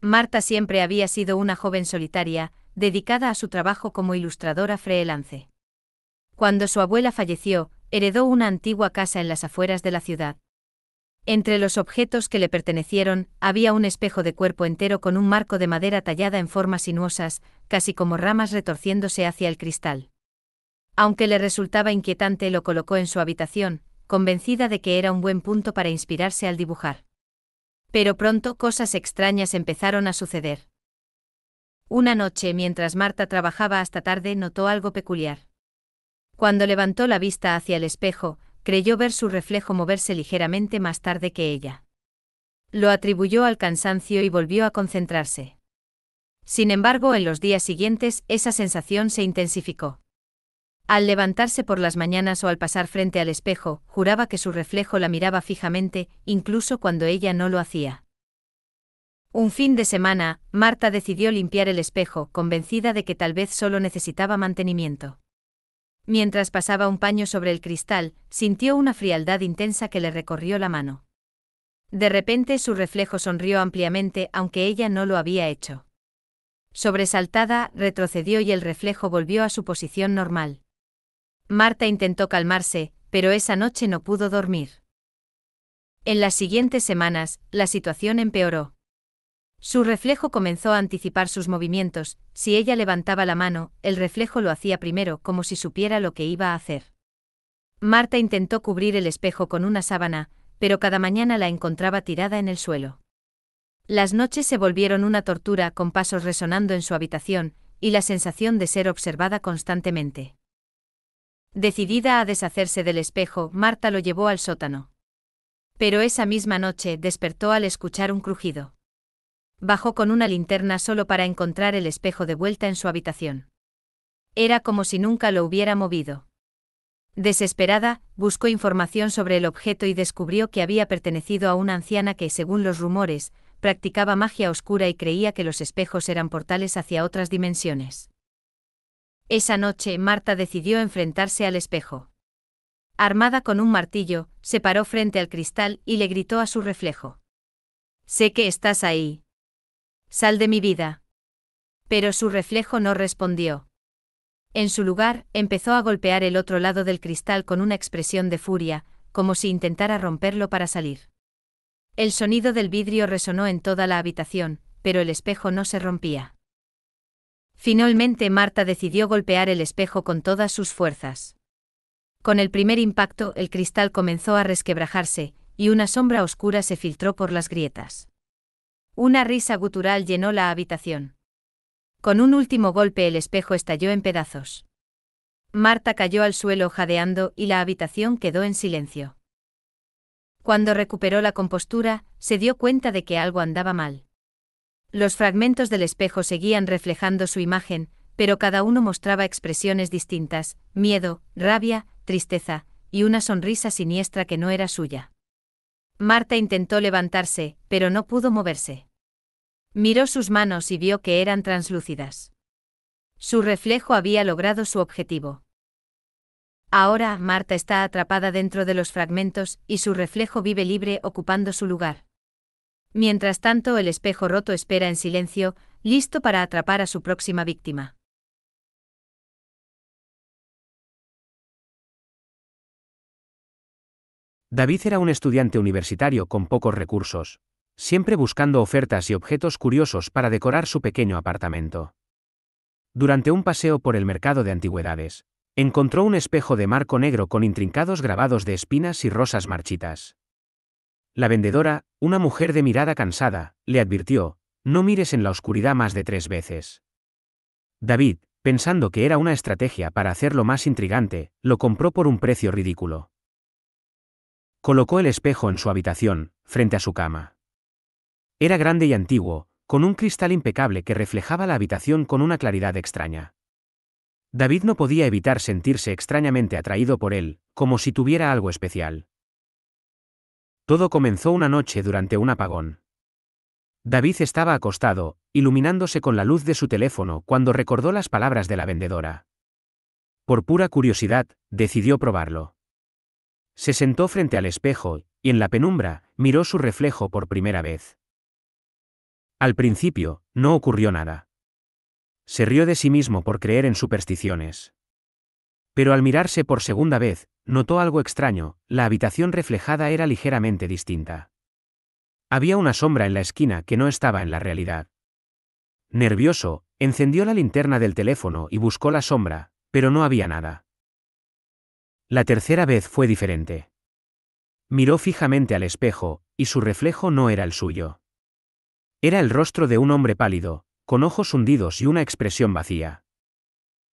Marta siempre había sido una joven solitaria, dedicada a su trabajo como ilustradora freelance. Cuando su abuela falleció, heredó una antigua casa en las afueras de la ciudad. Entre los objetos que le pertenecieron, había un espejo de cuerpo entero con un marco de madera tallada en formas sinuosas, casi como ramas retorciéndose hacia el cristal. Aunque le resultaba inquietante, lo colocó en su habitación, convencida de que era un buen punto para inspirarse al dibujar. Pero pronto cosas extrañas empezaron a suceder. Una noche, mientras Marta trabajaba hasta tarde, notó algo peculiar. Cuando levantó la vista hacia el espejo, creyó ver su reflejo moverse ligeramente más tarde que ella. Lo atribuyó al cansancio y volvió a concentrarse. Sin embargo, en los días siguientes, esa sensación se intensificó. Al levantarse por las mañanas o al pasar frente al espejo, juraba que su reflejo la miraba fijamente, incluso cuando ella no lo hacía. Un fin de semana, Marta decidió limpiar el espejo, convencida de que tal vez solo necesitaba mantenimiento. Mientras pasaba un paño sobre el cristal, sintió una frialdad intensa que le recorrió la mano. De repente su reflejo sonrió ampliamente, aunque ella no lo había hecho. Sobresaltada, retrocedió y el reflejo volvió a su posición normal. Marta intentó calmarse, pero esa noche no pudo dormir. En las siguientes semanas, la situación empeoró. Su reflejo comenzó a anticipar sus movimientos. Si ella levantaba la mano, el reflejo lo hacía primero, como si supiera lo que iba a hacer. Marta intentó cubrir el espejo con una sábana, pero cada mañana la encontraba tirada en el suelo. Las noches se volvieron una tortura, con pasos resonando en su habitación, y la sensación de ser observada constantemente. Decidida a deshacerse del espejo, Marta lo llevó al sótano. Pero esa misma noche despertó al escuchar un crujido. Bajó con una linterna solo para encontrar el espejo de vuelta en su habitación. Era como si nunca lo hubiera movido. Desesperada, buscó información sobre el objeto y descubrió que había pertenecido a una anciana que, según los rumores, practicaba magia oscura y creía que los espejos eran portales hacia otras dimensiones. Esa noche, Marta decidió enfrentarse al espejo. Armada con un martillo, se paró frente al cristal y le gritó a su reflejo: «Sé que estás ahí. Sal de mi vida». Pero su reflejo no respondió. En su lugar, empezó a golpear el otro lado del cristal con una expresión de furia, como si intentara romperlo para salir. El sonido del vidrio resonó en toda la habitación, pero el espejo no se rompía. Finalmente Marta decidió golpear el espejo con todas sus fuerzas. Con el primer impacto, el cristal comenzó a resquebrajarse, y una sombra oscura se filtró por las grietas. Una risa gutural llenó la habitación. Con un último golpe el espejo estalló en pedazos. Marta cayó al suelo jadeando y la habitación quedó en silencio. Cuando recuperó la compostura, se dio cuenta de que algo andaba mal. Los fragmentos del espejo seguían reflejando su imagen, pero cada uno mostraba expresiones distintas: miedo, rabia, tristeza, y una sonrisa siniestra que no era suya. Marta intentó levantarse, pero no pudo moverse. Miró sus manos y vio que eran translúcidas. Su reflejo había logrado su objetivo. Ahora, Marta está atrapada dentro de los fragmentos, y su reflejo vive libre ocupando su lugar. Mientras tanto, el espejo roto espera en silencio, listo para atrapar a su próxima víctima. David era un estudiante universitario con pocos recursos, siempre buscando ofertas y objetos curiosos para decorar su pequeño apartamento. Durante un paseo por el mercado de antigüedades, encontró un espejo de marco negro con intrincados grabados de espinas y rosas marchitas. La vendedora, una mujer de mirada cansada, le advirtió: «No mires en la oscuridad más de 3 veces». David, pensando que era una estrategia para hacerlo más intrigante, lo compró por un precio ridículo. Colocó el espejo en su habitación, frente a su cama. Era grande y antiguo, con un cristal impecable que reflejaba la habitación con una claridad extraña. David no podía evitar sentirse extrañamente atraído por él, como si tuviera algo especial. Todo comenzó una noche durante un apagón. David estaba acostado, iluminándose con la luz de su teléfono cuando recordó las palabras de la vendedora. Por pura curiosidad, decidió probarlo. Se sentó frente al espejo, y en la penumbra, miró su reflejo por primera vez. Al principio, no ocurrió nada. Se rió de sí mismo por creer en supersticiones. Pero al mirarse por segunda vez, notó algo extraño: la habitación reflejada era ligeramente distinta. Había una sombra en la esquina que no estaba en la realidad. Nervioso, encendió la linterna del teléfono y buscó la sombra, pero no había nada. La tercera vez fue diferente. Miró fijamente al espejo, y su reflejo no era el suyo. Era el rostro de un hombre pálido, con ojos hundidos y una expresión vacía.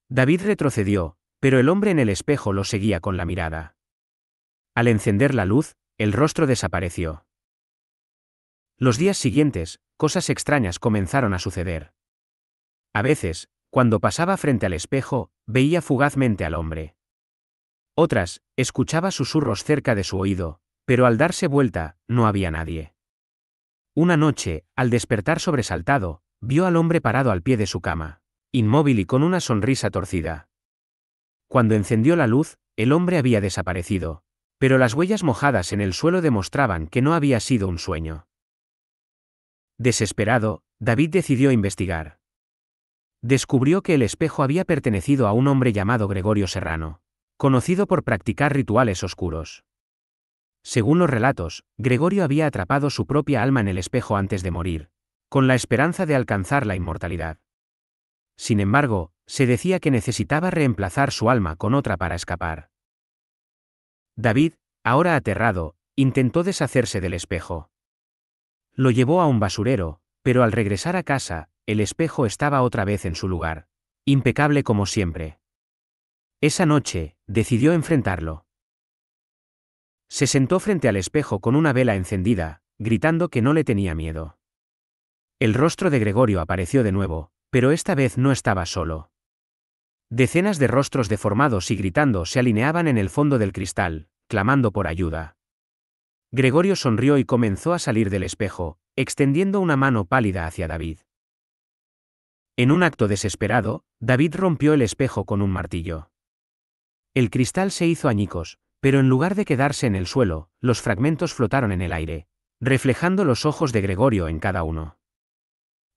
David retrocedió, pero el hombre en el espejo lo seguía con la mirada. Al encender la luz, el rostro desapareció. Los días siguientes, cosas extrañas comenzaron a suceder. A veces, cuando pasaba frente al espejo, veía fugazmente al hombre. Otras, escuchaba susurros cerca de su oído, pero al darse vuelta, no había nadie. Una noche, al despertar sobresaltado, vio al hombre parado al pie de su cama, inmóvil y con una sonrisa torcida. Cuando encendió la luz, el hombre había desaparecido, pero las huellas mojadas en el suelo demostraban que no había sido un sueño. Desesperado, David decidió investigar. Descubrió que el espejo había pertenecido a un hombre llamado Gregorio Serrano, conocido por practicar rituales oscuros. Según los relatos, Gregorio había atrapado su propia alma en el espejo antes de morir, con la esperanza de alcanzar la inmortalidad. Sin embargo, se decía que necesitaba reemplazar su alma con otra para escapar. David, ahora aterrado, intentó deshacerse del espejo. Lo llevó a un basurero, pero al regresar a casa, el espejo estaba otra vez en su lugar, impecable como siempre. Esa noche, decidió enfrentarlo. Se sentó frente al espejo con una vela encendida, gritando que no le tenía miedo. El rostro de Gregorio apareció de nuevo, pero esta vez no estaba solo. Decenas de rostros deformados y gritando se alineaban en el fondo del cristal, clamando por ayuda. Gregorio sonrió y comenzó a salir del espejo, extendiendo una mano pálida hacia David. En un acto desesperado, David rompió el espejo con un martillo. El cristal se hizo añicos, pero en lugar de quedarse en el suelo, los fragmentos flotaron en el aire, reflejando los ojos de Gregorio en cada uno.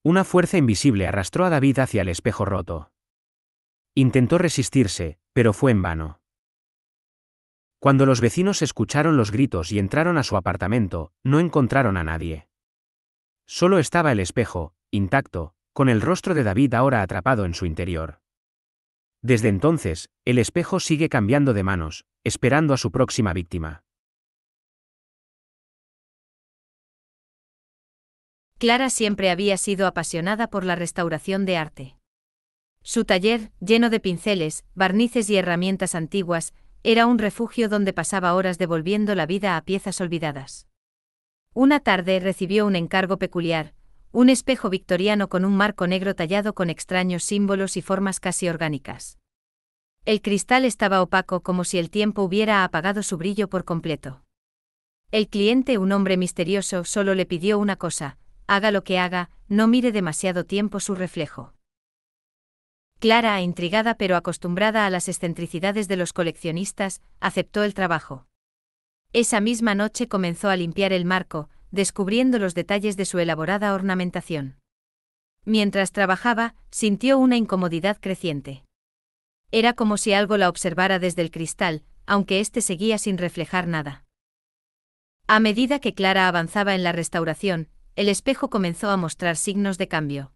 Una fuerza invisible arrastró a David hacia el espejo roto. Intentó resistirse, pero fue en vano. Cuando los vecinos escucharon los gritos y entraron a su apartamento, no encontraron a nadie. Solo estaba el espejo, intacto, con el rostro de David ahora atrapado en su interior. Desde entonces, el espejo sigue cambiando de manos, esperando a su próxima víctima. Clara siempre había sido apasionada por la restauración de arte. Su taller, lleno de pinceles, barnices y herramientas antiguas, era un refugio donde pasaba horas devolviendo la vida a piezas olvidadas. Una tarde recibió un encargo peculiar, un espejo victoriano con un marco negro tallado con extraños símbolos y formas casi orgánicas. El cristal estaba opaco como si el tiempo hubiera apagado su brillo por completo. El cliente, un hombre misterioso, solo le pidió una cosa: haga lo que haga, no mire demasiado tiempo su reflejo. Clara, intrigada pero acostumbrada a las excentricidades de los coleccionistas, aceptó el trabajo. Esa misma noche comenzó a limpiar el marco, descubriendo los detalles de su elaborada ornamentación. Mientras trabajaba, sintió una incomodidad creciente. Era como si algo la observara desde el cristal, aunque éste seguía sin reflejar nada. A medida que Clara avanzaba en la restauración, el espejo comenzó a mostrar signos de cambio.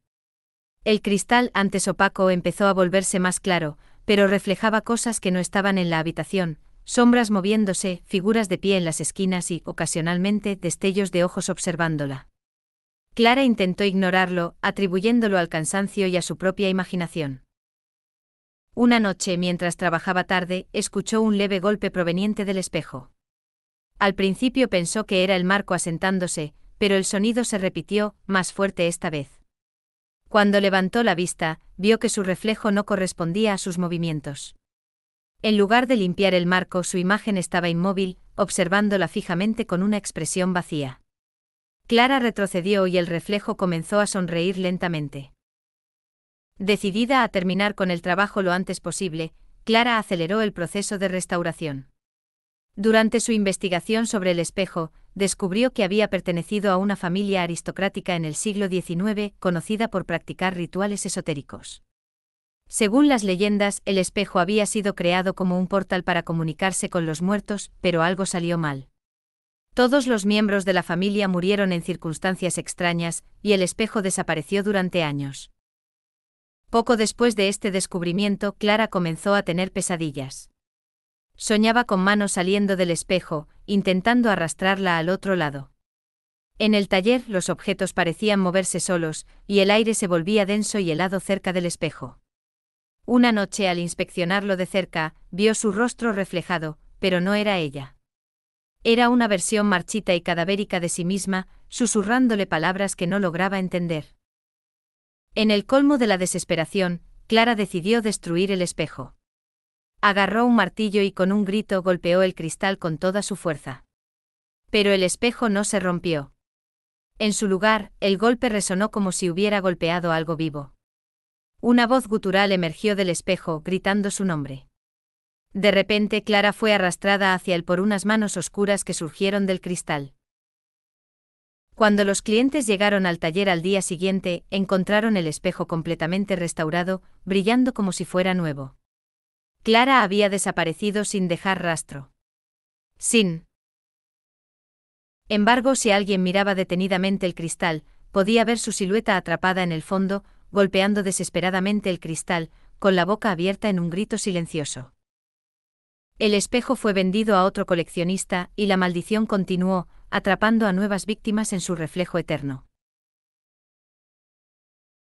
El cristal, antes opaco, empezó a volverse más claro, pero reflejaba cosas que no estaban en la habitación: sombras moviéndose, figuras de pie en las esquinas y, ocasionalmente, destellos de ojos observándola. Clara intentó ignorarlo, atribuyéndolo al cansancio y a su propia imaginación. Una noche, mientras trabajaba tarde, escuchó un leve golpe proveniente del espejo. Al principio pensó que era el marco asentándose, pero el sonido se repitió, más fuerte esta vez. Cuando levantó la vista, vio que su reflejo no correspondía a sus movimientos. En lugar de limpiar el marco, su imagen estaba inmóvil, observándola fijamente con una expresión vacía. Clara retrocedió y el reflejo comenzó a sonreír lentamente. Decidida a terminar con el trabajo lo antes posible, Clara aceleró el proceso de restauración. Durante su investigación sobre el espejo, descubrió que había pertenecido a una familia aristocrática en el siglo XIX, conocida por practicar rituales esotéricos. Según las leyendas, el espejo había sido creado como un portal para comunicarse con los muertos, pero algo salió mal. Todos los miembros de la familia murieron en circunstancias extrañas, y el espejo desapareció durante años. Poco después de este descubrimiento, Clara comenzó a tener pesadillas. Soñaba con manos saliendo del espejo, intentando arrastrarla al otro lado. En el taller los objetos parecían moverse solos, y el aire se volvía denso y helado cerca del espejo. Una noche, al inspeccionarlo de cerca, vio su rostro reflejado, pero no era ella. Era una versión marchita y cadavérica de sí misma, susurrándole palabras que no lograba entender. En el colmo de la desesperación, Clara decidió destruir el espejo. Agarró un martillo y con un grito golpeó el cristal con toda su fuerza. Pero el espejo no se rompió. En su lugar, el golpe resonó como si hubiera golpeado algo vivo. Una voz gutural emergió del espejo, gritando su nombre. De repente, Clara fue arrastrada hacia él por unas manos oscuras que surgieron del cristal. Cuando los clientes llegaron al taller al día siguiente, encontraron el espejo completamente restaurado, brillando como si fuera nuevo. Clara había desaparecido sin dejar rastro. Sin embargo, si alguien miraba detenidamente el cristal, podía ver su silueta atrapada en el fondo, golpeando desesperadamente el cristal, con la boca abierta en un grito silencioso. El espejo fue vendido a otro coleccionista, y la maldición continuó, atrapando a nuevas víctimas en su reflejo eterno.